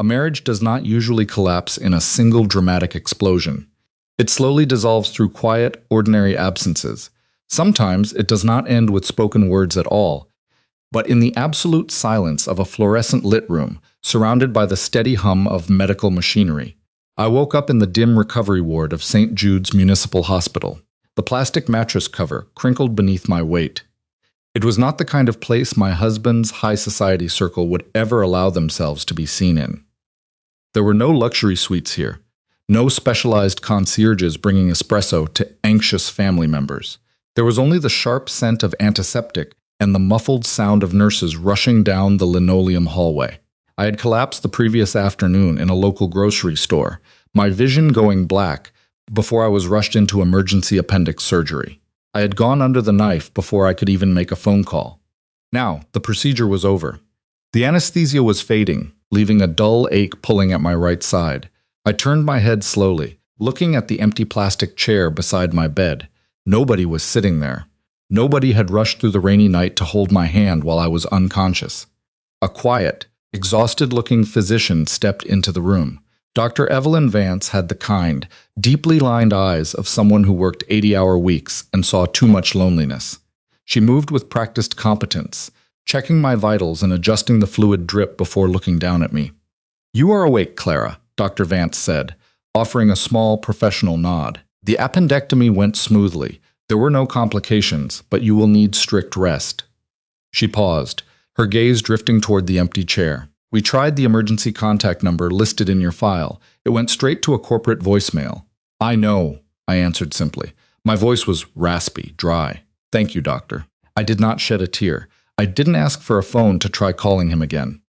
A marriage does not usually collapse in a single dramatic explosion. It slowly dissolves through quiet, ordinary absences. Sometimes it does not end with spoken words at all, but in the absolute silence of a fluorescent lit room, surrounded by the steady hum of medical machinery. I woke up in the dim recovery ward of St. Jude's Municipal Hospital. The plastic mattress cover crinkled beneath my weight. It was not the kind of place my husband's high society circle would ever allow themselves to be seen in. There were no luxury suites here, no specialized concierges bringing espresso to anxious family members. There was only the sharp scent of antiseptic and the muffled sound of nurses rushing down the linoleum hallway. I had collapsed the previous afternoon in a local grocery store, my vision going black before I was rushed into emergency appendix surgery. I had gone under the knife before I could even make a phone call. Now, the procedure was over. The anesthesia was fading, leaving a dull ache pulling at my right side. I turned my head slowly, looking at the empty plastic chair beside my bed. Nobody was sitting there. Nobody had rushed through the rainy night to hold my hand while I was unconscious. A quiet, exhausted-looking physician stepped into the room. Dr. Evelyn Vance had the kind, deeply lined eyes of someone who worked 80-hour weeks and saw too much loneliness. She moved with practiced competence, checking my vitals and adjusting the fluid drip before looking down at me. "You are awake, Clara," Dr. Vance said, offering a small professional nod. "The appendectomy went smoothly. There were no complications, but you will need strict rest." She paused, her gaze drifting toward the empty chair. "We tried the emergency contact number listed in your file. It went straight to a corporate voicemail." "I know," I answered simply. My voice was raspy, dry. "Thank you, doctor." I did not shed a tear. I didn't ask for a phone to try calling him again.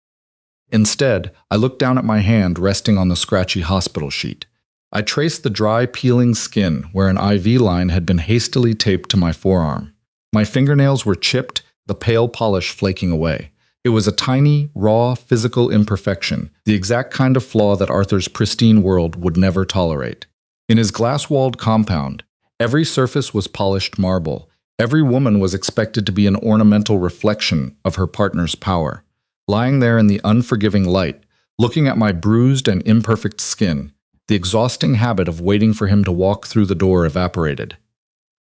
Instead, I looked down at my hand resting on the scratchy hospital sheet. I traced the dry, peeling skin where an IV line had been hastily taped to my forearm. My fingernails were chipped, the pale polish flaking away. It was a tiny, raw, physical imperfection, the exact kind of flaw that Arthur's pristine world would never tolerate. In his glass-walled compound, every surface was polished marble. Every woman was expected to be an ornamental reflection of her partner's power. Lying there in the unforgiving light, looking at my bruised and imperfect skin, the exhausting habit of waiting for him to walk through the door evaporated.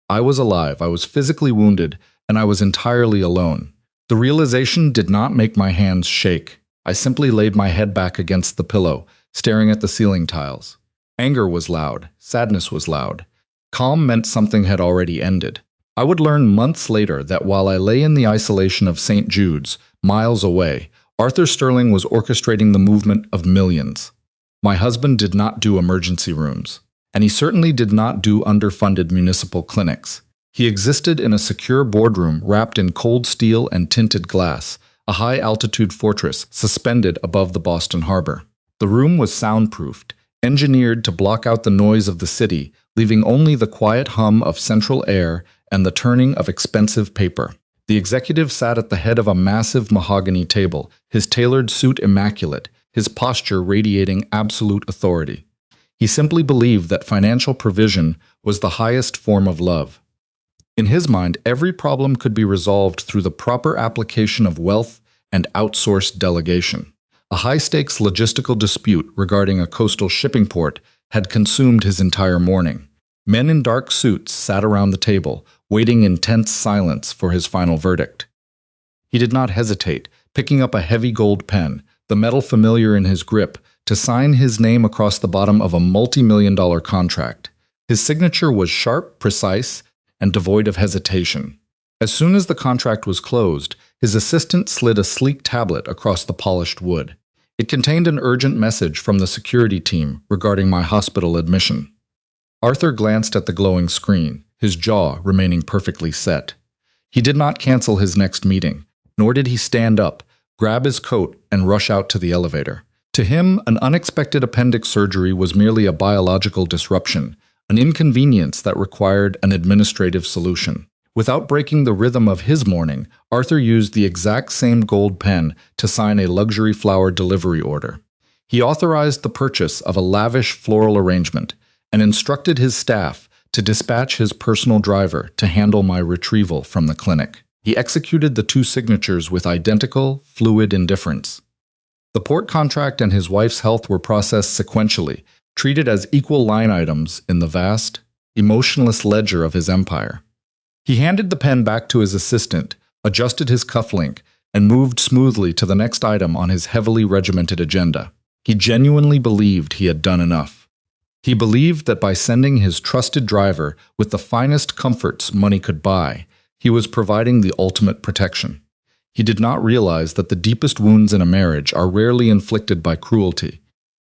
I was alive, I was physically wounded, and I was entirely alone. The realization did not make my hands shake. I simply laid my head back against the pillow, staring at the ceiling tiles. Anger was loud. Sadness was loud. Calm meant something had already ended. I would learn months later that while I lay in the isolation of St. Jude's, miles away, Arthur Sterling was orchestrating the movement of millions. My husband did not do emergency rooms, and he certainly did not do underfunded municipal clinics. He existed in a secure boardroom wrapped in cold steel and tinted glass, a high-altitude fortress suspended above the Boston Harbor. The room was soundproofed, engineered to block out the noise of the city, leaving only the quiet hum of central air and the turning of expensive paper. The executive sat at the head of a massive mahogany table, his tailored suit immaculate, his posture radiating absolute authority. He simply believed that financial provision was the highest form of love. In his mind, every problem could be resolved through the proper application of wealth and outsourced delegation. A high-stakes logistical dispute regarding a coastal shipping port had consumed his entire morning. Men in dark suits sat around the table, waiting in tense silence for his final verdict. He did not hesitate, picking up a heavy gold pen, the metal familiar in his grip, to sign his name across the bottom of a multi-million-dollar contract. His signature was sharp, precise, and devoid of hesitation. As soon as the contract was closed, his assistant slid a sleek tablet across the polished wood. It contained an urgent message from the security team regarding my hospital admission. Arthur glanced at the glowing screen, his jaw remaining perfectly set. He did not cancel his next meeting, nor did he stand up, grab his coat, and rush out to the elevator. To him, an unexpected appendix surgery was merely a biological disruption, an inconvenience that required an administrative solution. Without breaking the rhythm of his morning, Arthur used the exact same gold pen to sign a luxury flower delivery order. He authorized the purchase of a lavish floral arrangement and instructed his staff to dispatch his personal driver to handle my retrieval from the clinic. He executed the two signatures with identical, fluid indifference. The port contract and his wife's health were processed sequentially, treated as equal line items in the vast, emotionless ledger of his empire. He handed the pen back to his assistant, adjusted his cufflink, and moved smoothly to the next item on his heavily regimented agenda. He genuinely believed he had done enough. He believed that by sending his trusted driver with the finest comforts money could buy, he was providing the ultimate protection. He did not realize that the deepest wounds in a marriage are rarely inflicted by cruelty.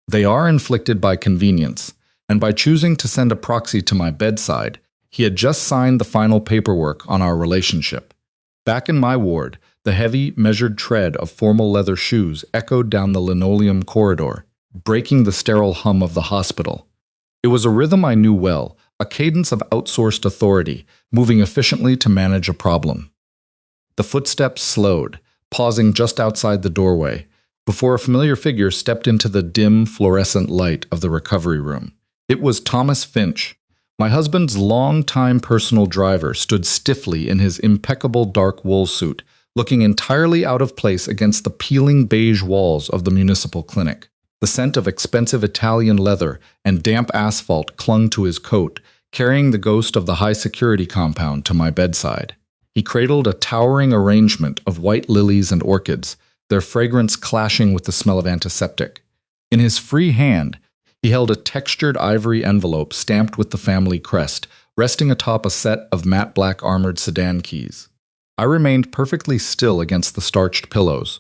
They are inflicted by convenience, and by choosing to send a proxy to my bedside, he had just signed the final paperwork on our relationship. Back in my ward, the heavy, measured tread of formal leather shoes echoed down the linoleum corridor, breaking the sterile hum of the hospital. It was a rhythm I knew well, a cadence of outsourced authority, moving efficiently to manage a problem. The footsteps slowed, pausing just outside the doorway, before a familiar figure stepped into the dim, fluorescent light of the recovery room. It was Thomas Finch. My husband's long-time personal driver stood stiffly in his impeccable dark wool suit, looking entirely out of place against the peeling beige walls of the municipal clinic. The scent of expensive Italian leather and damp asphalt clung to his coat, carrying the ghost of the high-security compound to my bedside. He cradled a towering arrangement of white lilies and orchids, their fragrance clashing with the smell of antiseptic. In his free hand, he held a textured ivory envelope stamped with the family crest, resting atop a set of matte black armored sedan keys. I remained perfectly still against the starched pillows,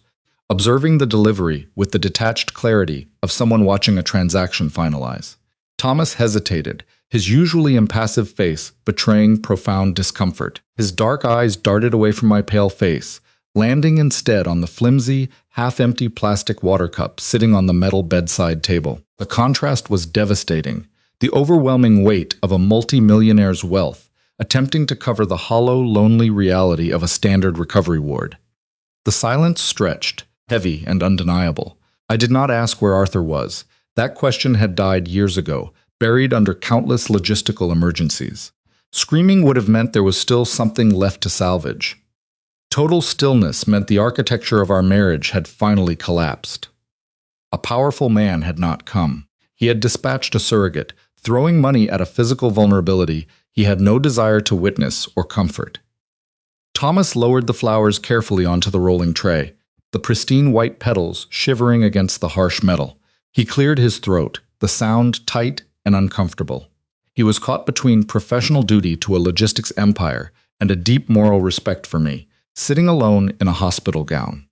observing the delivery with the detached clarity of someone watching a transaction finalize. Thomas hesitated, his usually impassive face betraying profound discomfort. His dark eyes darted away from my pale face, landing instead on the flimsy, half-empty plastic water cup sitting on the metal bedside table. The contrast was devastating, the overwhelming weight of a multi-millionaire's wealth, attempting to cover the hollow, lonely reality of a standard recovery ward. The silence stretched, heavy and undeniable. I did not ask where Arthur was. That question had died years ago, buried under countless logistical emergencies. Screaming would have meant there was still something left to salvage. Total stillness meant the architecture of our marriage had finally collapsed. A powerful man had not come. He had dispatched a surrogate, throwing money at a physical vulnerability he had no desire to witness or comfort. Thomas lowered the flowers carefully onto the rolling tray, the pristine white petals shivering against the harsh metal. He cleared his throat, the sound tight and uncomfortable. He was caught between professional duty to a logistics empire and a deep moral respect for me, sitting alone in a hospital gown.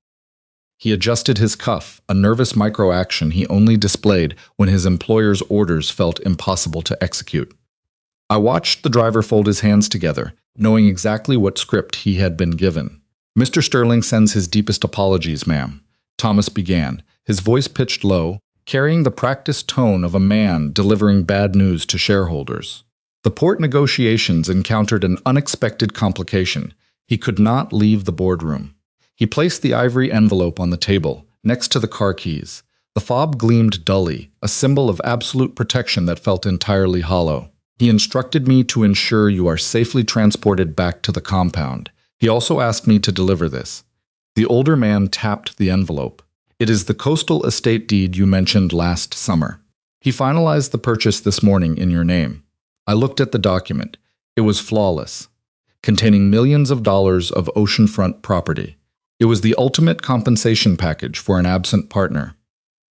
He adjusted his cuff, a nervous micro-action he only displayed when his employer's orders felt impossible to execute. I watched the driver fold his hands together, knowing exactly what script he had been given. "Mr. Sterling sends his deepest apologies, ma'am," Thomas began, his voice pitched low, carrying the practiced tone of a man delivering bad news to shareholders. The port negotiations encountered an unexpected complication. He could not leave the boardroom. He placed the ivory envelope on the table, next to the car keys. The fob gleamed dully, a symbol of absolute protection that felt entirely hollow. He instructed me to ensure you are safely transported back to the compound. He also asked me to deliver this. The older man tapped the envelope. "It is the coastal estate deed you mentioned last summer. He finalized the purchase this morning in your name." I looked at the document. It was flawless, containing millions of dollars of oceanfront property. It was the ultimate compensation package for an absent partner.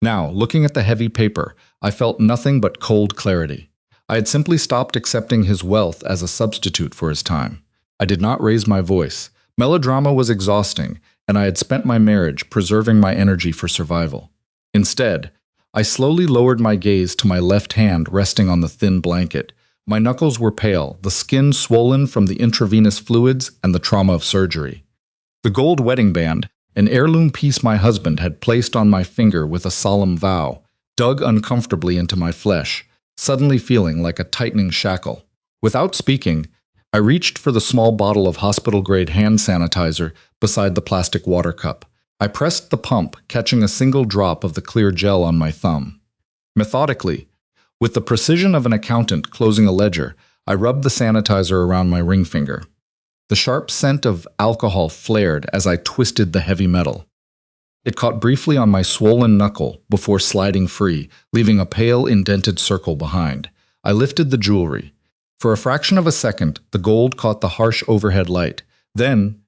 Now, looking at the heavy paper, I felt nothing but cold clarity. I had simply stopped accepting his wealth as a substitute for his time. I did not raise my voice. Melodrama was exhausting, and I had spent my marriage preserving my energy for survival. Instead, I slowly lowered my gaze to my left hand resting on the thin blanket. My knuckles were pale, the skin swollen from the intravenous fluids and the trauma of surgery. The gold wedding band, an heirloom piece my husband had placed on my finger with a solemn vow, dug uncomfortably into my flesh, suddenly feeling like a tightening shackle. Without speaking, I reached for the small bottle of hospital-grade hand sanitizer beside the plastic water cup. I pressed the pump, catching a single drop of the clear gel on my thumb. Methodically, with the precision of an accountant closing a ledger, I rubbed the sanitizer around my ring finger. The sharp scent of alcohol flared as I twisted the heavy metal. It caught briefly on my swollen knuckle before sliding free, leaving a pale, indented circle behind. I lifted the jewelry. For a fraction of a second, the gold caught the harsh overhead light. Then,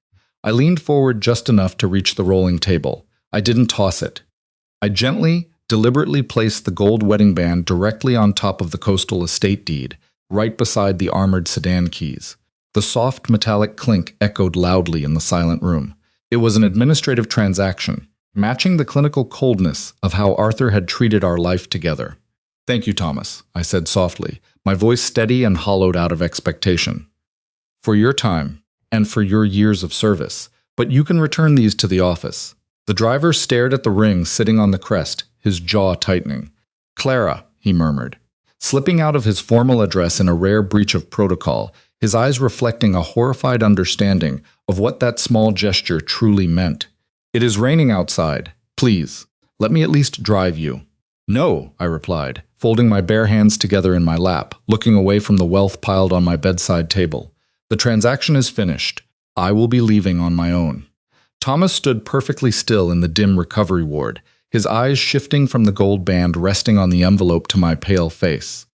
I leaned forward just enough to reach the rolling table. I didn't toss it. I gently, deliberately placed the gold wedding band directly on top of the coastal estate deed, right beside the armored sedan keys. The soft metallic clink echoed loudly in the silent room. It was an administrative transaction, matching the clinical coldness of how Arthur had treated our life together. "Thank you, Thomas," I said softly, my voice steady and hollowed out of expectation. "For your time, and for your years of service, but you can return these to the office." The driver stared at the ring sitting on the crest, his jaw tightening. "Clara," he murmured, slipping out of his formal address in a rare breach of protocol, his eyes reflecting a horrified understanding of what that small gesture truly meant. "It is raining outside. Please, let me at least drive you." "No," I replied, folding my bare hands together in my lap, looking away from the wealth piled on my bedside table. "The transaction is finished. I will be leaving on my own." Thomas stood perfectly still in the dim recovery ward, his eyes shifting from the gold band resting on the envelope to my pale face.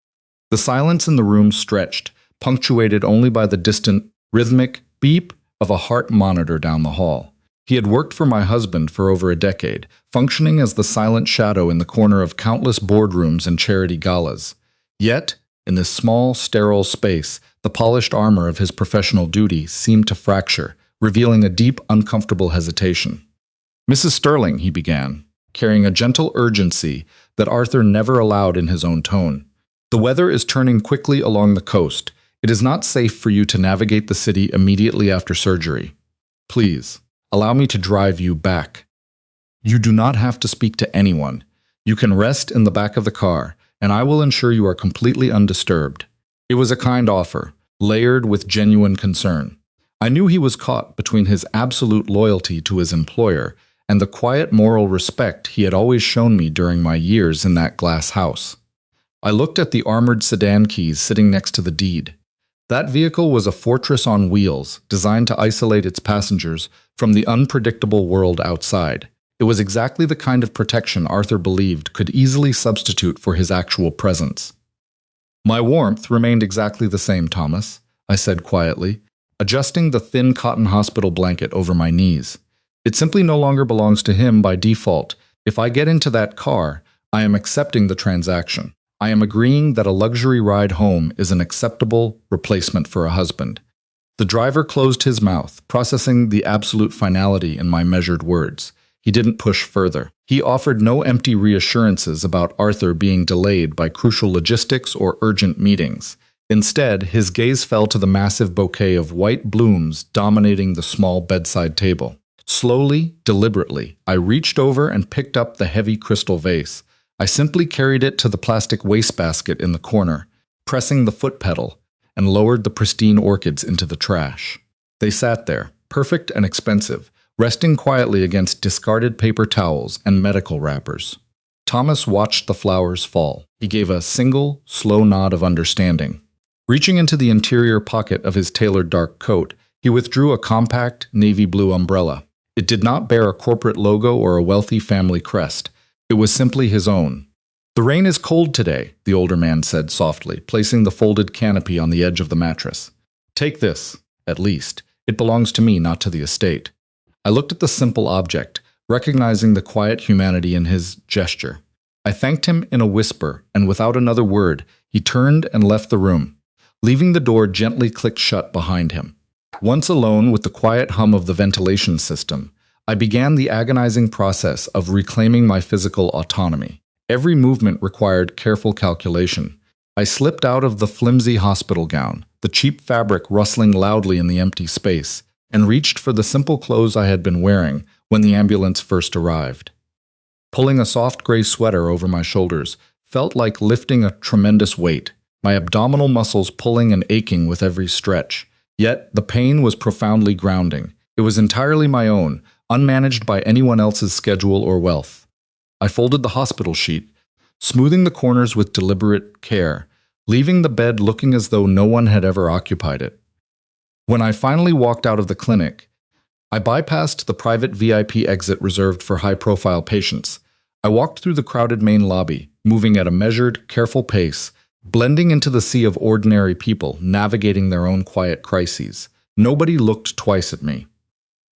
The silence in the room stretched, punctuated only by the distant, rhythmic beep of a heart monitor down the hall. He had worked for my husband for over a decade, functioning as the silent shadow in the corner of countless boardrooms and charity galas. Yet, in this small, sterile space, the polished armor of his professional duty seemed to fracture, revealing a deep, uncomfortable hesitation. "Mrs. Sterling," he began, carrying a gentle urgency that Arthur never allowed in his own tone. "The weather is turning quickly along the coast. It is not safe for you to navigate the city immediately after surgery. Please, allow me to drive you back. You do not have to speak to anyone. You can rest in the back of the car, and I will ensure you are completely undisturbed." It was a kind offer, layered with genuine concern. I knew he was caught between his absolute loyalty to his employer and the quiet moral respect he had always shown me during my years in that glass house. I looked at the armored sedan keys sitting next to the deed. That vehicle was a fortress on wheels, designed to isolate its passengers from the unpredictable world outside. It was exactly the kind of protection Arthur believed could easily substitute for his actual presence. "My warmth remained exactly the same, Thomas," I said quietly, adjusting the thin cotton hospital blanket over my knees. "It simply no longer belongs to him by default. If I get into that car, I am accepting the transaction. I am agreeing that a luxury ride home is an acceptable replacement for a husband." The driver closed his mouth, processing the absolute finality in my measured words. He didn't push further. He offered no empty reassurances about Arthur being delayed by crucial logistics or urgent meetings. Instead, his gaze fell to the massive bouquet of white blooms dominating the small bedside table. Slowly, deliberately, I reached over and picked up the heavy crystal vase. I simply carried it to the plastic wastebasket in the corner, pressing the foot pedal, and lowered the pristine orchids into the trash. They sat there, perfect and expensive, resting quietly against discarded paper towels and medical wrappers. Thomas watched the flowers fall. He gave a single, slow nod of understanding. Reaching into the interior pocket of his tailored dark coat, he withdrew a compact, navy blue umbrella. It did not bear a corporate logo or a wealthy family crest. It was simply his own. "The rain is cold today," the older man said softly, placing the folded canopy on the edge of the mattress. "Take this, at least. It belongs to me, not to the estate." I looked at the simple object, recognizing the quiet humanity in his gesture. I thanked him in a whisper, and without another word, he turned and left the room, leaving the door gently clicked shut behind him. Once alone with the quiet hum of the ventilation system, I began the agonizing process of reclaiming my physical autonomy. Every movement required careful calculation. I slipped out of the flimsy hospital gown, the cheap fabric rustling loudly in the empty space, and reached for the simple clothes I had been wearing when the ambulance first arrived. Pulling a soft gray sweater over my shoulders felt like lifting a tremendous weight, my abdominal muscles pulling and aching with every stretch. Yet the pain was profoundly grounding. It was entirely my own, unmanaged by anyone else's schedule or wealth. I folded the hospital sheet, smoothing the corners with deliberate care, leaving the bed looking as though no one had ever occupied it. When I finally walked out of the clinic, I bypassed the private VIP exit reserved for high-profile patients. I walked through the crowded main lobby, moving at a measured, careful pace, blending into the sea of ordinary people navigating their own quiet crises. Nobody looked twice at me.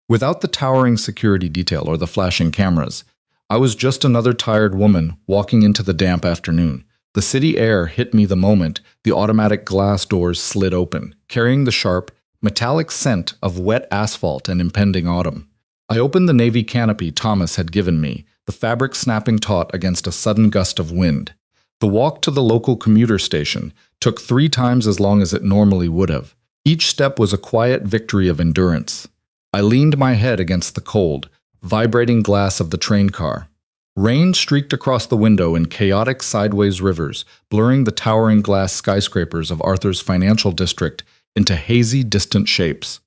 Without the towering security detail or the flashing cameras, I was just another tired woman walking into the damp afternoon. The city air hit me the moment the automatic glass doors slid open, carrying the sharp, metallic scent of wet asphalt and impending autumn. I opened the navy canopy Thomas had given me, the fabric snapping taut against a sudden gust of wind. The walk to the local commuter station took 3 times as long as it normally would have. Each step was a quiet victory of endurance. I leaned my head against the cold, vibrating glass of the train car. Rain streaked across the window in chaotic sideways rivers, blurring the towering glass skyscrapers of Arthur's financial district into hazy, distant shapes.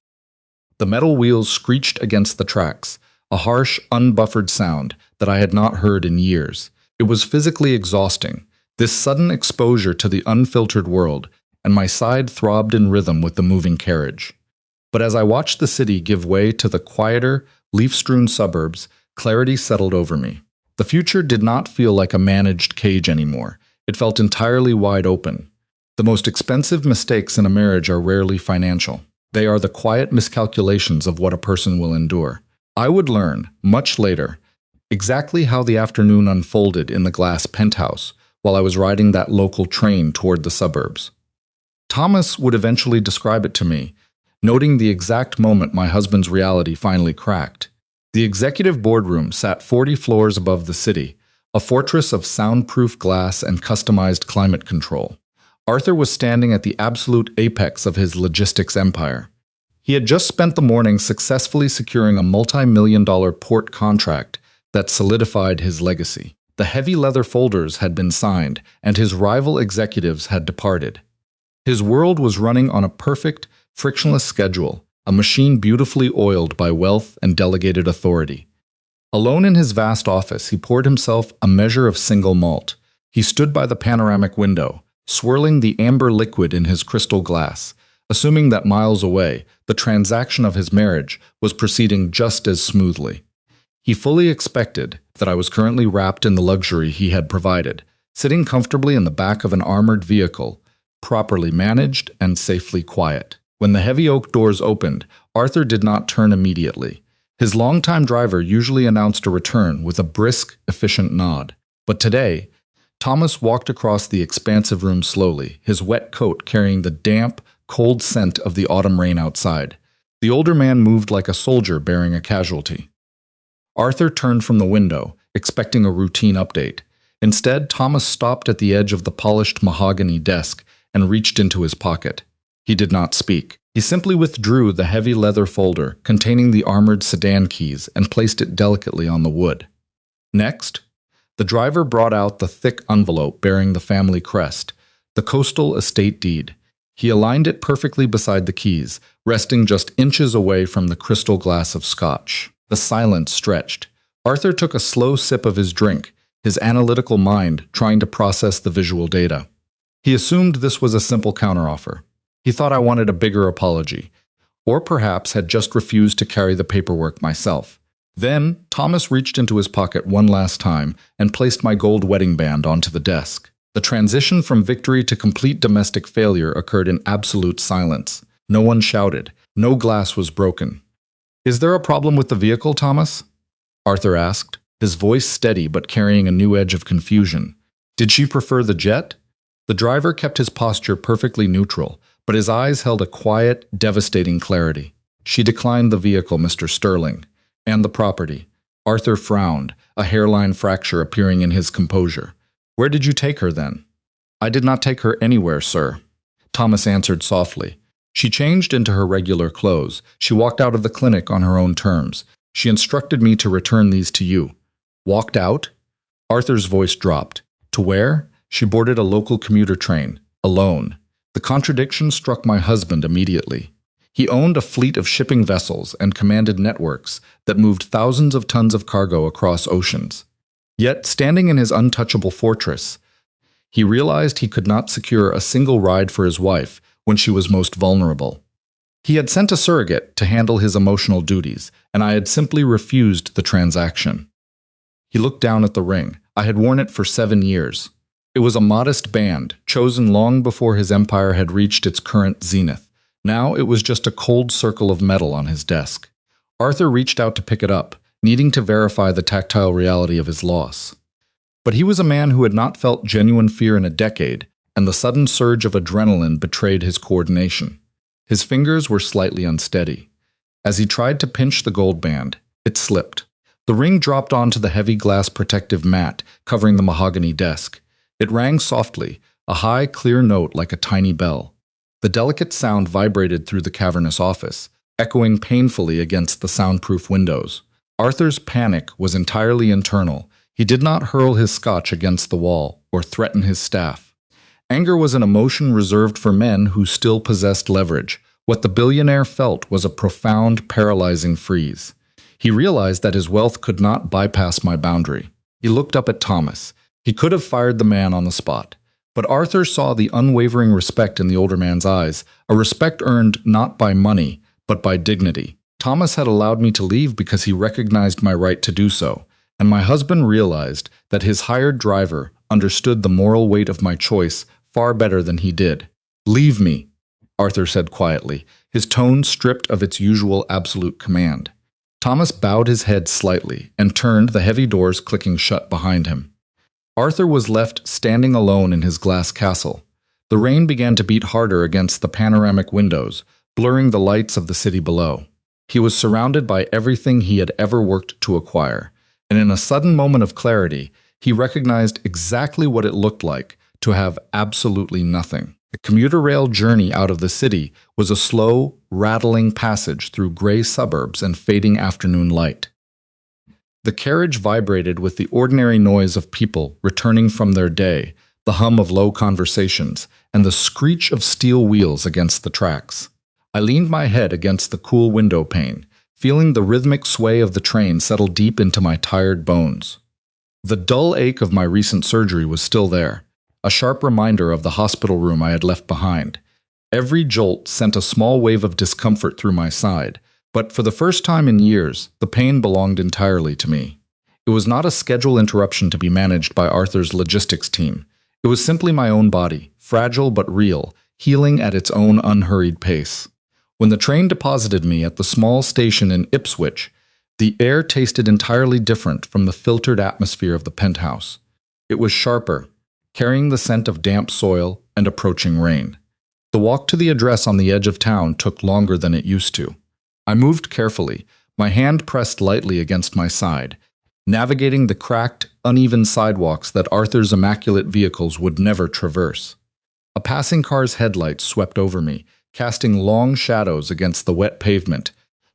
The metal wheels screeched against the tracks, a harsh, unbuffered sound that I had not heard in years. It was physically exhausting, this sudden exposure to the unfiltered world, and my side throbbed in rhythm with the moving carriage. But as I watched the city give way to the quieter, leaf-strewn suburbs, clarity settled over me. The future did not feel like a managed cage anymore. It felt entirely wide open. The most expensive mistakes in a marriage are rarely financial. They are the quiet miscalculations of what a person will endure. I would learn, much later, exactly how the afternoon unfolded in the glass penthouse while I was riding that local train toward the suburbs. Thomas would eventually describe it to me, noting the exact moment my husband's reality finally cracked. The executive boardroom sat 40 floors above the city, a fortress of soundproof glass and customized climate control. Arthur was standing at the absolute apex of his logistics empire. He had just spent the morning successfully securing a multi-million-dollar port contract that solidified his legacy. The heavy leather folders had been signed, and his rival executives had departed. His world was running on a perfect, frictionless schedule, a machine beautifully oiled by wealth and delegated authority. Alone in his vast office, he poured himself a measure of single malt. He stood by the panoramic window, swirling the amber liquid in his crystal glass, assuming that miles away, the transaction of his marriage was proceeding just as smoothly. He fully expected that I was currently wrapped in the luxury he had provided, sitting comfortably in the back of an armored vehicle, properly managed and safely quiet. When the heavy oak doors opened, Arthur did not turn immediately. His longtime driver usually announced a return with a brisk, efficient nod. But today, Thomas walked across the expansive room slowly, his wet coat carrying the damp, cold scent of the autumn rain outside. The older man moved like a soldier bearing a casualty. Arthur turned from the window, expecting a routine update. Instead, Thomas stopped at the edge of the polished mahogany desk and reached into his pocket. He did not speak. He simply withdrew the heavy leather folder containing the armored sedan keys and placed it delicately on the wood. Next, the driver brought out the thick envelope bearing the family crest, the coastal estate deed. He aligned it perfectly beside the keys, resting just inches away from the crystal glass of scotch. The silence stretched. Arthur took a slow sip of his drink, his analytical mind trying to process the visual data. He assumed this was a simple counteroffer. He thought I wanted a bigger apology, or perhaps had just refused to carry the paperwork myself. Then, Thomas reached into his pocket one last time and placed my gold wedding band onto the desk. The transition from victory to complete domestic failure occurred in absolute silence. No one shouted. No glass was broken. "Is there a problem with the vehicle, Thomas?" Arthur asked, his voice steady but carrying a new edge of confusion. "Did she prefer the jet?" The driver kept his posture perfectly neutral, but his eyes held a quiet, devastating clarity. "She declined the vehicle, Mr. Sterling, and the property." Arthur frowned, a hairline fracture appearing in his composure. "Where did you take her, then?" "I did not take her anywhere, sir," Thomas answered softly. "She changed into her regular clothes. She walked out of the clinic on her own terms. She instructed me to return these to you." "Walked out?" Arthur's voice dropped. "To where?" "She boarded a local commuter train, alone." The contradiction struck my husband immediately. He owned a fleet of shipping vessels and commanded networks that moved thousands of tons of cargo across oceans. Yet, standing in his untouchable fortress, he realized he could not secure a single ride for his wife when she was most vulnerable. He had sent a surrogate to handle his emotional duties, and I had simply refused the transaction. He looked down at the ring. I had worn it for 7 years. It was a modest band, chosen long before his empire had reached its current zenith. Now it was just a cold circle of metal on his desk. Arthur reached out to pick it up, needing to verify the tactile reality of his loss. But he was a man who had not felt genuine fear in a decade, and the sudden surge of adrenaline betrayed his coordination. His fingers were slightly unsteady. As he tried to pinch the gold band, it slipped. The ring dropped onto the heavy glass protective mat covering the mahogany desk. It rang softly, a high, clear note like a tiny bell. The delicate sound vibrated through the cavernous office, echoing painfully against the soundproof windows. Arthur's panic was entirely internal. He did not hurl his scotch against the wall or threaten his staff. Anger was an emotion reserved for men who still possessed leverage. What the billionaire felt was a profound, paralyzing freeze. He realized that his wealth could not bypass my boundary. He looked up at Thomas. He could have fired the man on the spot. But Arthur saw the unwavering respect in the older man's eyes, a respect earned not by money, but by dignity. Thomas had allowed me to leave because he recognized my right to do so, and my husband realized that his hired driver understood the moral weight of my choice far better than he did. "Leave me," Arthur said quietly, his tone stripped of its usual absolute command. Thomas bowed his head slightly and turned, the heavy doors clicking shut behind him. Arthur was left standing alone in his glass castle. The rain began to beat harder against the panoramic windows, blurring the lights of the city below. He was surrounded by everything he had ever worked to acquire, and in a sudden moment of clarity, he recognized exactly what it looked like to have absolutely nothing. The commuter rail journey out of the city was a slow, rattling passage through gray suburbs and fading afternoon light. The carriage vibrated with the ordinary noise of people returning from their day, the hum of low conversations, and the screech of steel wheels against the tracks. I leaned my head against the cool window pane, feeling the rhythmic sway of the train settle deep into my tired bones. The dull ache of my recent surgery was still there, a sharp reminder of the hospital room I had left behind. Every jolt sent a small wave of discomfort through my side, but for the first time in years, the pain belonged entirely to me. It was not a schedule interruption to be managed by Arthur's logistics team. It was simply my own body, fragile but real, healing at its own unhurried pace. When the train deposited me at the small station in Ipswich, the air tasted entirely different from the filtered atmosphere of the penthouse. It was sharper, carrying the scent of damp soil and approaching rain. The walk to the address on the edge of town took longer than it used to. I moved carefully, my hand pressed lightly against my side, navigating the cracked, uneven sidewalks that Arthur's immaculate vehicles would never traverse. A passing car's headlights swept over me, casting long shadows against the wet pavement,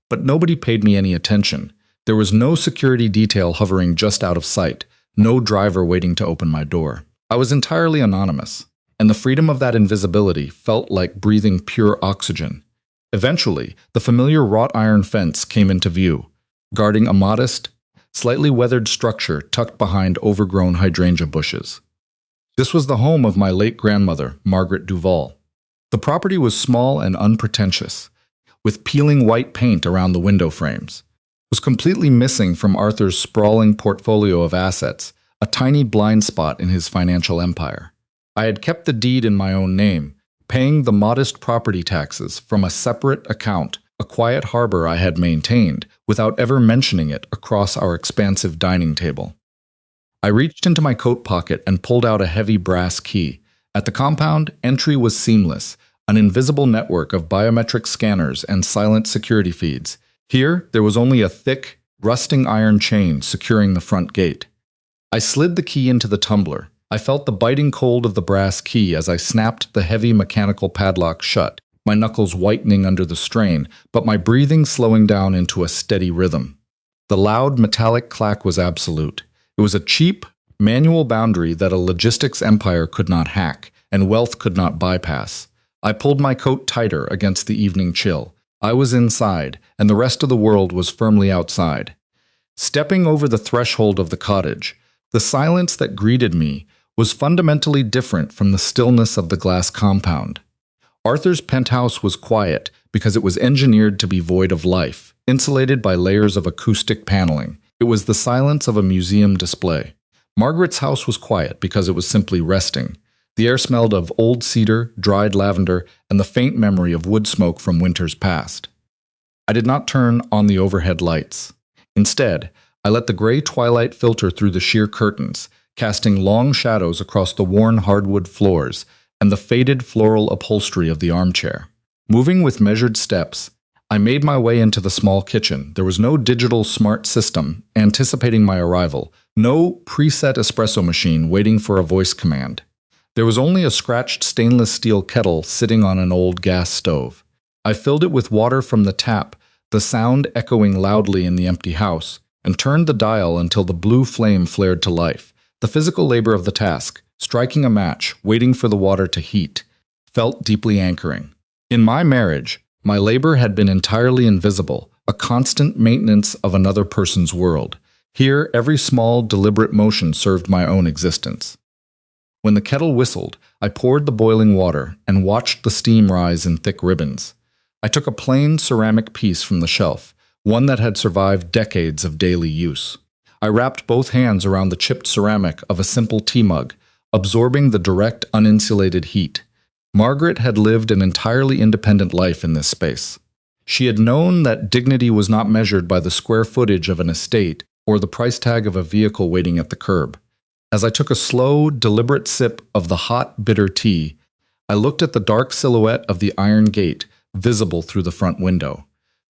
but nobody paid me any attention. There was no security detail hovering just out of sight, no driver waiting to open my door. I was entirely anonymous, and the freedom of that invisibility felt like breathing pure oxygen. Eventually, the familiar wrought iron fence came into view, guarding a modest, slightly weathered structure tucked behind overgrown hydrangea bushes. This was the home of my late grandmother, Margaret Duval. The property was small and unpretentious, with peeling white paint around the window frames. It was completely missing from Arthur's sprawling portfolio of assets, a tiny blind spot in his financial empire. I had kept the deed in my own name, paying the modest property taxes from a separate account, a quiet harbor I had maintained, without ever mentioning it across our expansive dining table. I reached into my coat pocket and pulled out a heavy brass key. At the compound, entry was seamless, an invisible network of biometric scanners and silent security feeds. Here, there was only a thick, rusting iron chain securing the front gate. I slid the key into the tumbler. I felt the biting cold of the brass key as I snapped the heavy mechanical padlock shut, my knuckles whitening under the strain, but my breathing slowing down into a steady rhythm. The loud metallic clack was absolute. It was a cheap, manual boundary that a logistics empire could not hack, and wealth could not bypass. I pulled my coat tighter against the evening chill. I was inside, and the rest of the world was firmly outside. Stepping over the threshold of the cottage, the silence that greeted me was fundamentally different from the stillness of the glass compound. Arthur's penthouse was quiet because it was engineered to be void of life, insulated by layers of acoustic paneling. It was the silence of a museum display. Margaret's house was quiet because it was simply resting. The air smelled of old cedar, dried lavender, and the faint memory of wood smoke from winters past. I did not turn on the overhead lights. Instead, I let the gray twilight filter through the sheer curtains, casting long shadows across the worn hardwood floors and the faded floral upholstery of the armchair. Moving with measured steps, I made my way into the small kitchen. There was no digital smart system anticipating my arrival, no preset espresso machine waiting for a voice command. There was only a scratched stainless steel kettle sitting on an old gas stove. I filled it with water from the tap, the sound echoing loudly in the empty house, and turned the dial until the blue flame flared to life. The physical labor of the task, striking a match, waiting for the water to heat, felt deeply anchoring. In my marriage, my labor had been entirely invisible, a constant maintenance of another person's world. Here, every small, deliberate motion served my own existence. When the kettle whistled, I poured the boiling water and watched the steam rise in thick ribbons. I took a plain ceramic piece from the shelf, one that had survived decades of daily use. I wrapped both hands around the chipped ceramic of a simple tea mug, absorbing the direct, uninsulated heat. Margaret had lived an entirely independent life in this space. She had known that dignity was not measured by the square footage of an estate or the price tag of a vehicle waiting at the curb. As I took a slow, deliberate sip of the hot, bitter tea, I looked at the dark silhouette of the iron gate, visible through the front window.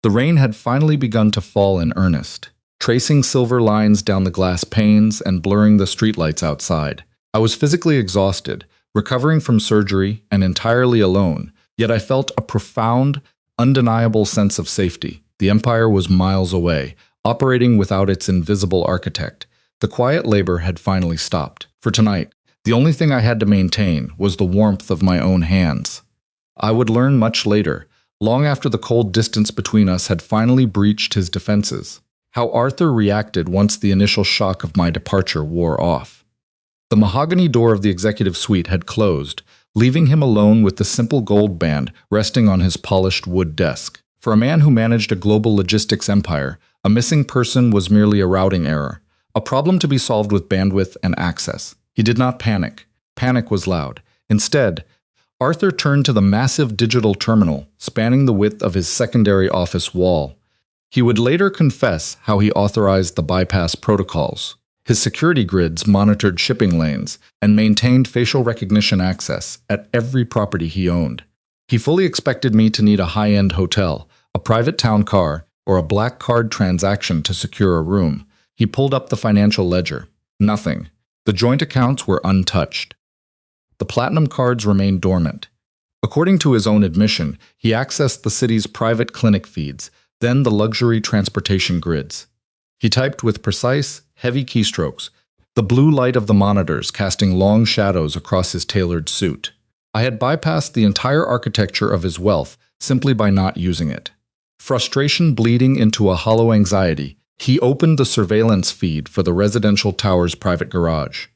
The rain had finally begun to fall in earnest, tracing silver lines down the glass panes and blurring the streetlights outside. I was physically exhausted, recovering from surgery and entirely alone, yet I felt a profound, undeniable sense of safety. The empire was miles away, operating without its invisible architect. The quiet labor had finally stopped. For tonight, the only thing I had to maintain was the warmth of my own hands. I would learn much later, long after the cold distance between us had finally breached his defenses, how Arthur reacted once the initial shock of my departure wore off. The mahogany door of the executive suite had closed, leaving him alone with the simple gold band resting on his polished wood desk. For a man who managed a global logistics empire, a missing person was merely a routing error, a problem to be solved with bandwidth and access. He did not panic. Panic was loud. Instead, Arthur turned to the massive digital terminal spanning the width of his secondary office wall. He would later confess how he authorized the bypass protocols. His security grids monitored shipping lanes and maintained facial recognition access at every property he owned. He fully expected me to need a high-end hotel, a private town car, or a black card transaction to secure a room. He pulled up the financial ledger. Nothing. The joint accounts were untouched. The platinum cards remained dormant. According to his own admission, he accessed the city's private clinic feeds, then the luxury transportation grids. He typed with precise, heavy keystrokes, the blue light of the monitors casting long shadows across his tailored suit. I had bypassed the entire architecture of his wealth simply by not using it. Frustration bleeding into a hollow anxiety, he opened the surveillance feed for the residential tower's private garage.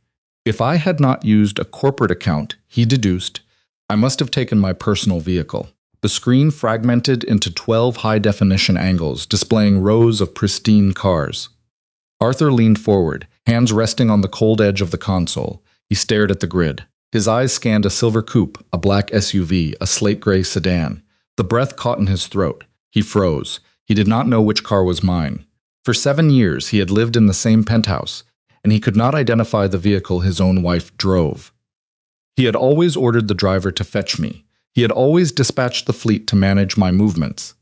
If I had not used a corporate account, he deduced, I must have taken my personal vehicle. The screen fragmented into 12 high-definition angles, displaying rows of pristine cars. Arthur leaned forward, hands resting on the cold edge of the console. He stared at the grid. His eyes scanned a silver coupe, a black SUV, a slate-gray sedan. The breath caught in his throat. He froze. He did not know which car was mine. For 7 years, he had lived in the same penthouse, and he could not identify the vehicle his own wife drove. He had always ordered the driver to fetch me. He had always dispatched the fleet to manage my movements.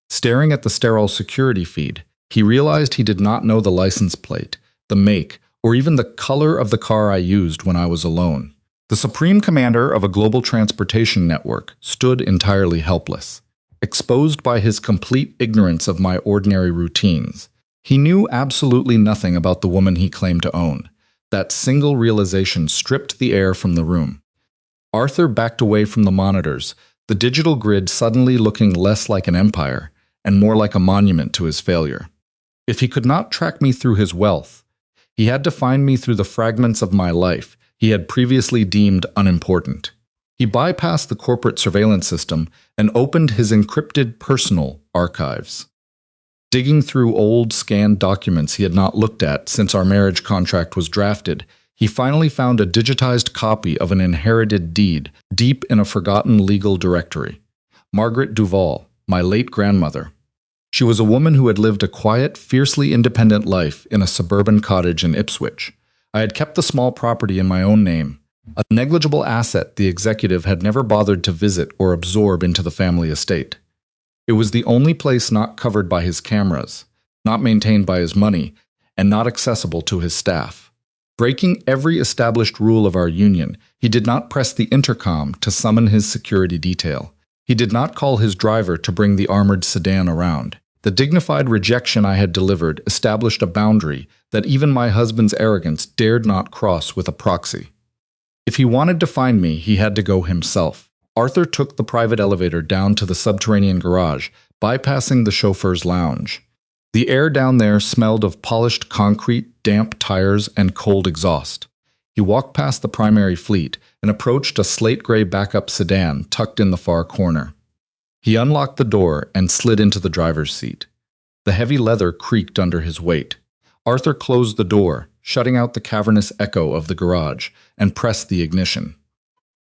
Staring at the sterile security feed, he realized he did not know the license plate, the make, or even the color of the car I used when I was alone. The supreme commander of a global transportation network stood entirely helpless, exposed by his complete ignorance of my ordinary routines. He knew absolutely nothing about the woman he claimed to own. That single realization stripped the air from the room. Arthur backed away from the monitors, the digital grid suddenly looking less like an empire and more like a monument to his failure. If he could not track me through his wealth, he had to find me through the fragments of my life he had previously deemed unimportant. He bypassed the corporate surveillance system and opened his encrypted personal archives. Digging through old scanned documents he had not looked at since our marriage contract was drafted, he finally found a digitized copy of an inherited deed deep in a forgotten legal directory. Margaret Duval, my late grandmother. She was a woman who had lived a quiet, fiercely independent life in a suburban cottage in Ipswich. I had kept the small property in my own name, a negligible asset the executive had never bothered to visit or absorb into the family estate. It was the only place not covered by his cameras, not maintained by his money, and not accessible to his staff. Breaking every established rule of our union, he did not press the intercom to summon his security detail. He did not call his driver to bring the armored sedan around. The dignified rejection I had delivered established a boundary that even my husband's arrogance dared not cross with a proxy. If he wanted to find me, he had to go himself. Arthur took the private elevator down to the subterranean garage, bypassing the chauffeur's lounge. The air down there smelled of polished concrete, damp tires, and cold exhaust. He walked past the primary fleet and approached a slate-gray backup sedan tucked in the far corner. He unlocked the door and slid into the driver's seat. The heavy leather creaked under his weight. Arthur closed the door, shutting out the cavernous echo of the garage, and pressed the ignition.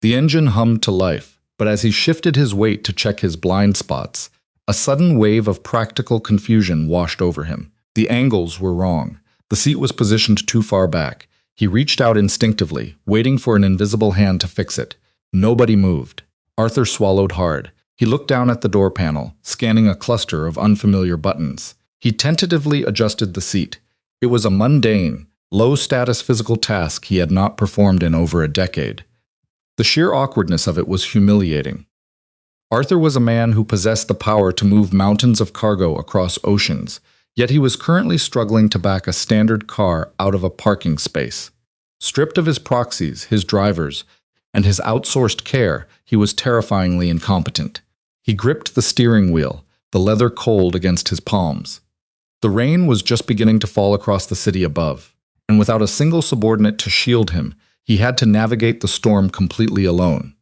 The engine hummed to life, but as he shifted his weight to check his blind spots, a sudden wave of practical confusion washed over him. The angles were wrong. The seat was positioned too far back. He reached out instinctively, waiting for an invisible hand to fix it. Nobody moved. Arthur swallowed hard. He looked down at the door panel, scanning a cluster of unfamiliar buttons. He tentatively adjusted the seat. It was a mundane, low-status physical task he had not performed in over a decade. The sheer awkwardness of it was humiliating. Arthur was a man who possessed the power to move mountains of cargo across oceans, yet he was currently struggling to back a standard car out of a parking space. Stripped of his proxies, his drivers, and his outsourced care, he was terrifyingly incompetent. He gripped the steering wheel, the leather cold against his palms. The rain was just beginning to fall across the city above, and without a single subordinate to shield him, he had to navigate the storm completely alone.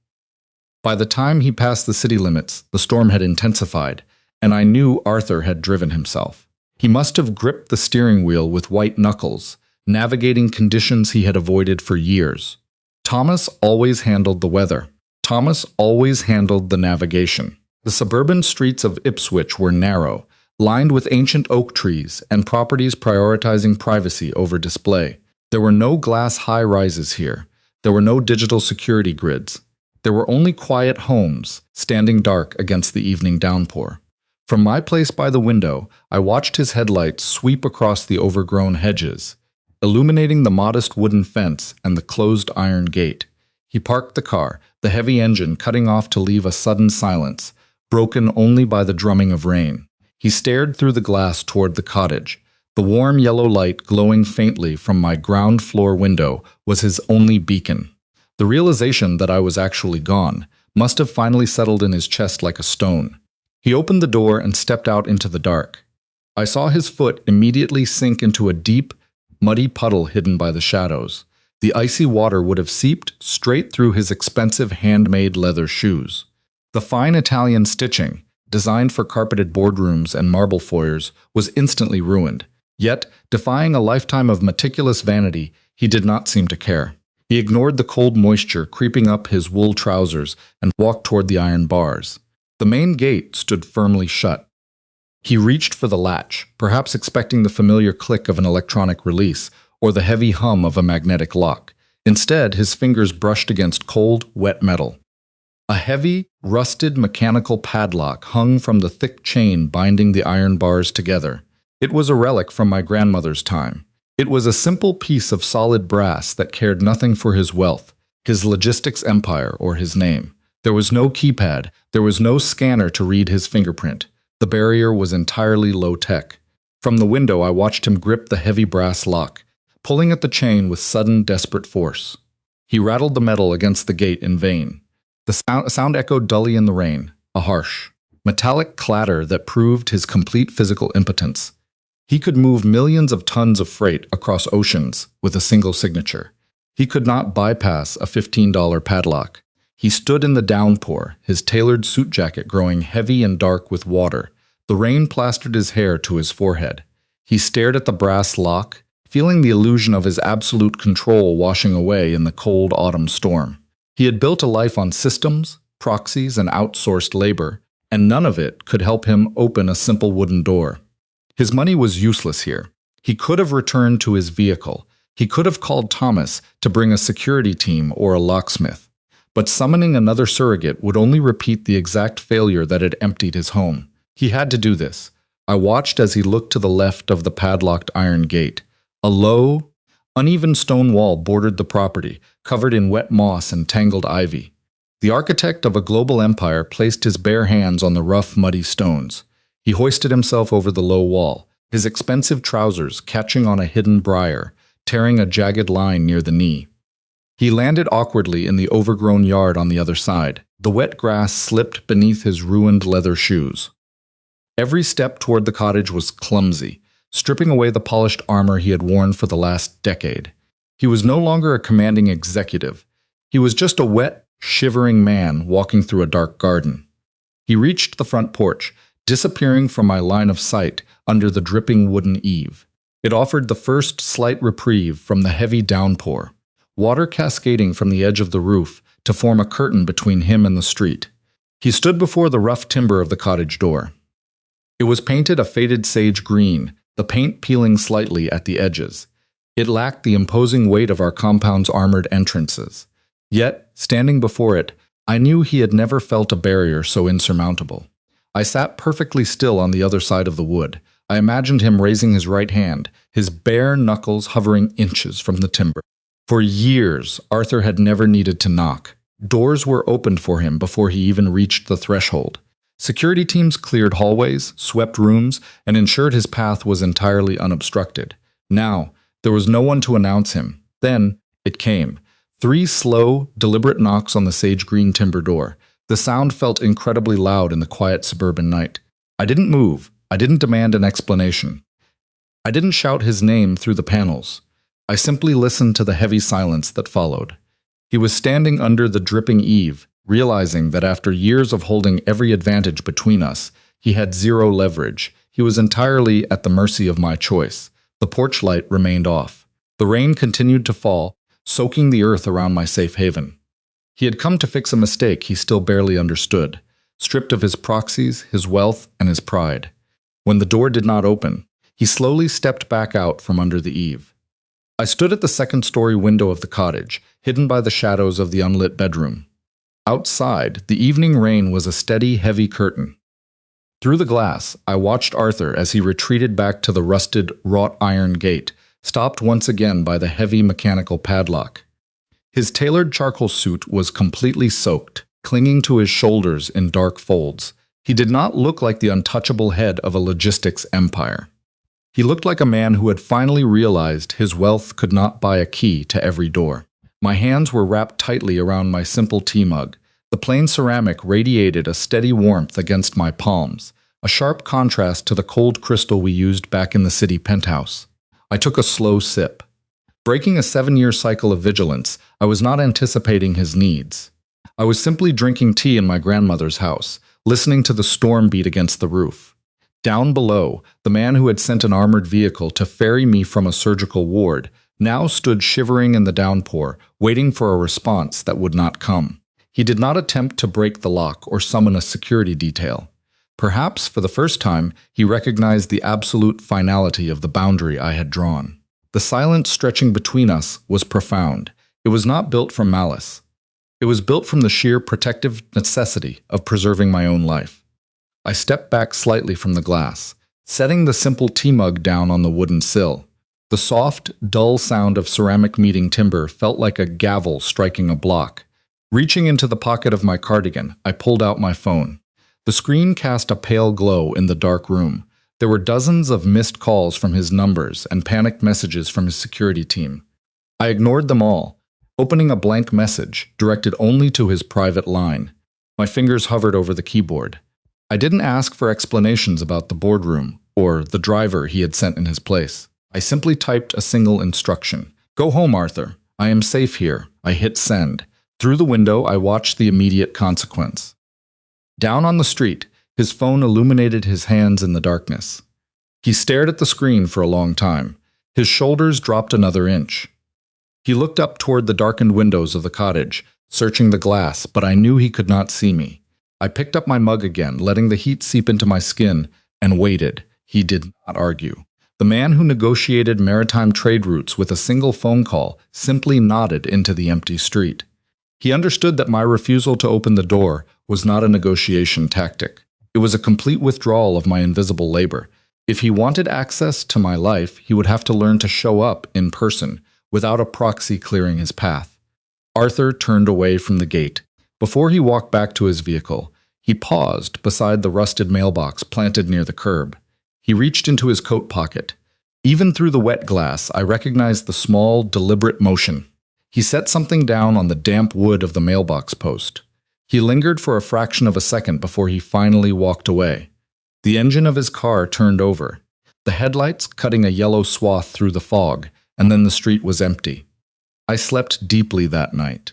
By the time he passed the city limits, the storm had intensified, and I knew Arthur had driven himself. He must have gripped the steering wheel with white knuckles, navigating conditions he had avoided for years. Thomas always handled the weather. Thomas always handled the navigation. The suburban streets of Ipswich were narrow, lined with ancient oak trees and properties prioritizing privacy over display. There were no glass high-rises here. There were no digital security grids. There were only quiet homes, standing dark against the evening downpour. From my place by the window, I watched his headlights sweep across the overgrown hedges, illuminating the modest wooden fence and the closed iron gate. He parked the car, the heavy engine cutting off to leave a sudden silence, broken only by the drumming of rain. He stared through the glass toward the cottage. The warm yellow light glowing faintly from my ground floor window was his only beacon. The realization that I was actually gone must have finally settled in his chest like a stone. He opened the door and stepped out into the dark. I saw his foot immediately sink into a deep, muddy puddle hidden by the shadows. The icy water would have seeped straight through his expensive handmade leather shoes. The fine Italian stitching, designed for carpeted boardrooms and marble foyers, was instantly ruined. Yet, defying a lifetime of meticulous vanity, he did not seem to care. He ignored the cold moisture creeping up his wool trousers and walked toward the iron bars. The main gate stood firmly shut. He reached for the latch, perhaps expecting the familiar click of an electronic release or the heavy hum of a magnetic lock. Instead, his fingers brushed against cold, wet metal. A heavy, rusted mechanical padlock hung from the thick chain binding the iron bars together. It was a relic from my grandmother's time. It was a simple piece of solid brass that cared nothing for his wealth, his logistics empire, or his name. There was no keypad, there was no scanner to read his fingerprint. The barrier was entirely low-tech. From the window, I watched him grip the heavy brass lock, pulling at the chain with sudden, desperate force. He rattled the metal against the gate in vain. The sound echoed dully in the rain, a harsh, metallic clatter that proved his complete physical impotence. He could move millions of tons of freight across oceans with a single signature. He could not bypass a $15 padlock. He stood in the downpour, his tailored suit jacket growing heavy and dark with water. The rain plastered his hair to his forehead. He stared at the brass lock, feeling the illusion of his absolute control washing away in the cold autumn storm. He had built a life on systems, proxies, and outsourced labor, and none of it could help him open a simple wooden door. His money was useless here. He could have returned to his vehicle. He could have called Thomas to bring a security team or a locksmith. But summoning another surrogate would only repeat the exact failure that had emptied his home. He had to do this. I watched as he looked to the left of the padlocked iron gate. A low, uneven stone wall bordered the property, covered in wet moss and tangled ivy. The architect of a global empire placed his bare hands on the rough, muddy stones. He hoisted himself over the low wall, his expensive trousers catching on a hidden briar, tearing a jagged line near the knee. He landed awkwardly in the overgrown yard on the other side. The wet grass slipped beneath his ruined leather shoes. Every step toward the cottage was clumsy, stripping away the polished armor he had worn for the last decade. He was no longer a commanding executive. He was just a wet, shivering man walking through a dark garden. He reached the front porch, disappearing from my line of sight under the dripping wooden eave. It offered the first slight reprieve from the heavy downpour, water cascading from the edge of the roof to form a curtain between him and the street. He stood before the rough timber of the cottage door. It was painted a faded sage green, the paint peeling slightly at the edges. It lacked the imposing weight of our compound's armored entrances. Yet, standing before it, I knew he had never felt a barrier so insurmountable. I sat perfectly still on the other side of the wood. I imagined him raising his right hand, his bare knuckles hovering inches from the timber. For years, Arthur had never needed to knock. Doors were opened for him before he even reached the threshold. Security teams cleared hallways, swept rooms, and ensured his path was entirely unobstructed. Now, there was no one to announce him. Then, it came. 3 slow, deliberate knocks on the sage-green timber door. The sound felt incredibly loud in the quiet suburban night. I didn't move. I didn't demand an explanation. I didn't shout his name through the panels. I simply listened to the heavy silence that followed. He was standing under the dripping eave, realizing that after years of holding every advantage between us, he had zero leverage. He was entirely at the mercy of my choice. The porch light remained off. The rain continued to fall, soaking the earth around my safe haven. He had come to fix a mistake he still barely understood, stripped of his proxies, his wealth, and his pride. When the door did not open, he slowly stepped back out from under the eave. I stood at the second-story window of the cottage, hidden by the shadows of the unlit bedroom. Outside, the evening rain was a steady, heavy curtain. Through the glass, I watched Arthur as he retreated back to the rusted, wrought iron gate, stopped once again by the heavy mechanical padlock. His tailored charcoal suit was completely soaked, clinging to his shoulders in dark folds. He did not look like the untouchable head of a logistics empire. He looked like a man who had finally realized his wealth could not buy a key to every door. My hands were wrapped tightly around my simple tea mug. The plain ceramic radiated a steady warmth against my palms, a sharp contrast to the cold crystal we used back in the city penthouse. I took a slow sip. Breaking a 7-year cycle of vigilance, I was not anticipating his needs. I was simply drinking tea in my grandmother's house, listening to the storm beat against the roof. Down below, the man who had sent an armored vehicle to ferry me from a surgical ward now stood shivering in the downpour, waiting for a response that would not come. He did not attempt to break the lock or summon a security detail. Perhaps, for the first time, he recognized the absolute finality of the boundary I had drawn. The silence stretching between us was profound. It was not built from malice. It was built from the sheer protective necessity of preserving my own life. I stepped back slightly from the glass, setting the simple tea mug down on the wooden sill. The soft, dull sound of ceramic meeting timber felt like a gavel striking a block. Reaching into the pocket of my cardigan, I pulled out my phone. The screen cast a pale glow in the dark room. There were dozens of missed calls from his numbers and panicked messages from his security team. I ignored them all, opening a blank message directed only to his private line. My fingers hovered over the keyboard. I didn't ask for explanations about the boardroom or the driver he had sent in his place. I simply typed a single instruction. "Go home, Arthur. I am safe here." I hit send. Through the window, I watched the immediate consequence. Down on the street, his phone illuminated his hands in the darkness. He stared at the screen for a long time. His shoulders dropped another inch. He looked up toward the darkened windows of the cottage, searching the glass, but I knew he could not see me. I picked up my mug again, letting the heat seep into my skin, and waited. He did not argue. The man who negotiated maritime trade routes with a single phone call simply nodded into the empty street. He understood that my refusal to open the door was not a negotiation tactic. It was a complete withdrawal of my invisible labor. If he wanted access to my life, he would have to learn to show up in person, without a proxy clearing his path. Arthur turned away from the gate. Before he walked back to his vehicle, he paused beside the rusted mailbox planted near the curb. He reached into his coat pocket. Even through the wet glass, I recognized the small, deliberate motion. He set something down on the damp wood of the mailbox post. He lingered for a fraction of a second before he finally walked away. The engine of his car turned over, the headlights cutting a yellow swath through the fog, and then the street was empty. I slept deeply that night.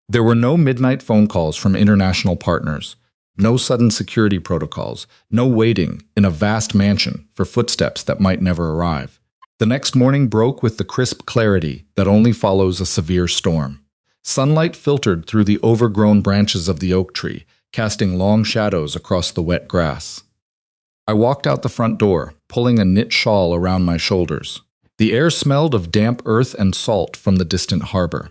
There were no midnight phone calls from international partners, no sudden security protocols, no waiting in a vast mansion for footsteps that might never arrive. The next morning broke with the crisp clarity that only follows a severe storm. Sunlight filtered through the overgrown branches of the oak tree, casting long shadows across the wet grass. I walked out the front door, pulling a knit shawl around my shoulders. The air smelled of damp earth and salt from the distant harbor.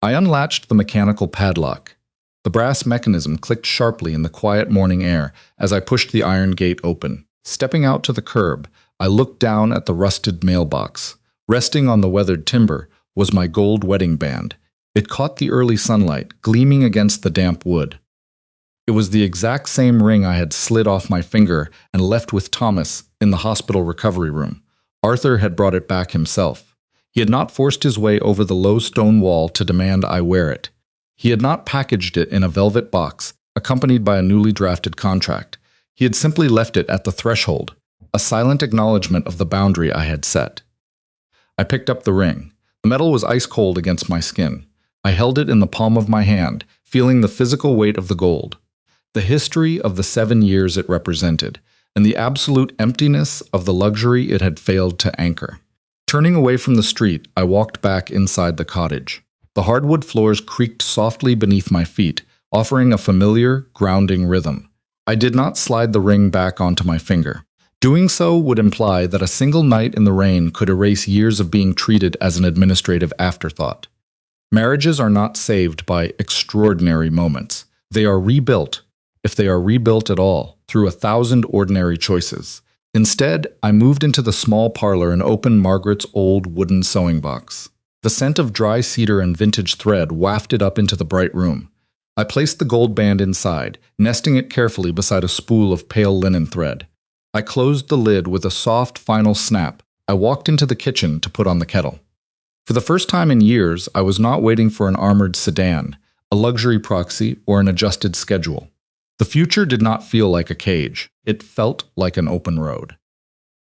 I unlatched the mechanical padlock. The brass mechanism clicked sharply in the quiet morning air as I pushed the iron gate open. Stepping out to the curb, I looked down at the rusted mailbox. Resting on the weathered timber was my gold wedding band. It caught the early sunlight, gleaming against the damp wood. It was the exact same ring I had slid off my finger and left with Thomas in the hospital recovery room. Arthur had brought it back himself. He had not forced his way over the low stone wall to demand I wear it. He had not packaged it in a velvet box, accompanied by a newly drafted contract. He had simply left it at the threshold, a silent acknowledgement of the boundary I had set. I picked up the ring. The metal was ice cold against my skin. I held it in the palm of my hand, feeling the physical weight of the gold, the history of the 7 years it represented, and the absolute emptiness of the luxury it had failed to anchor. Turning away from the street, I walked back inside the cottage. The hardwood floors creaked softly beneath my feet, offering a familiar, grounding rhythm. I did not slide the ring back onto my finger. Doing so would imply that a single night in the rain could erase years of being treated as an administrative afterthought. Marriages are not saved by extraordinary moments. They are rebuilt, if they are rebuilt at all, through 1,000 ordinary choices. Instead, I moved into the small parlor and opened Margaret's old wooden sewing box. The scent of dry cedar and vintage thread wafted up into the bright room. I placed the gold band inside, nesting it carefully beside a spool of pale linen thread. I closed the lid with a soft, final snap. I walked into the kitchen to put on the kettle. For the first time in years, I was not waiting for an armored sedan, a luxury proxy, or an adjusted schedule. The future did not feel like a cage. It felt like an open road.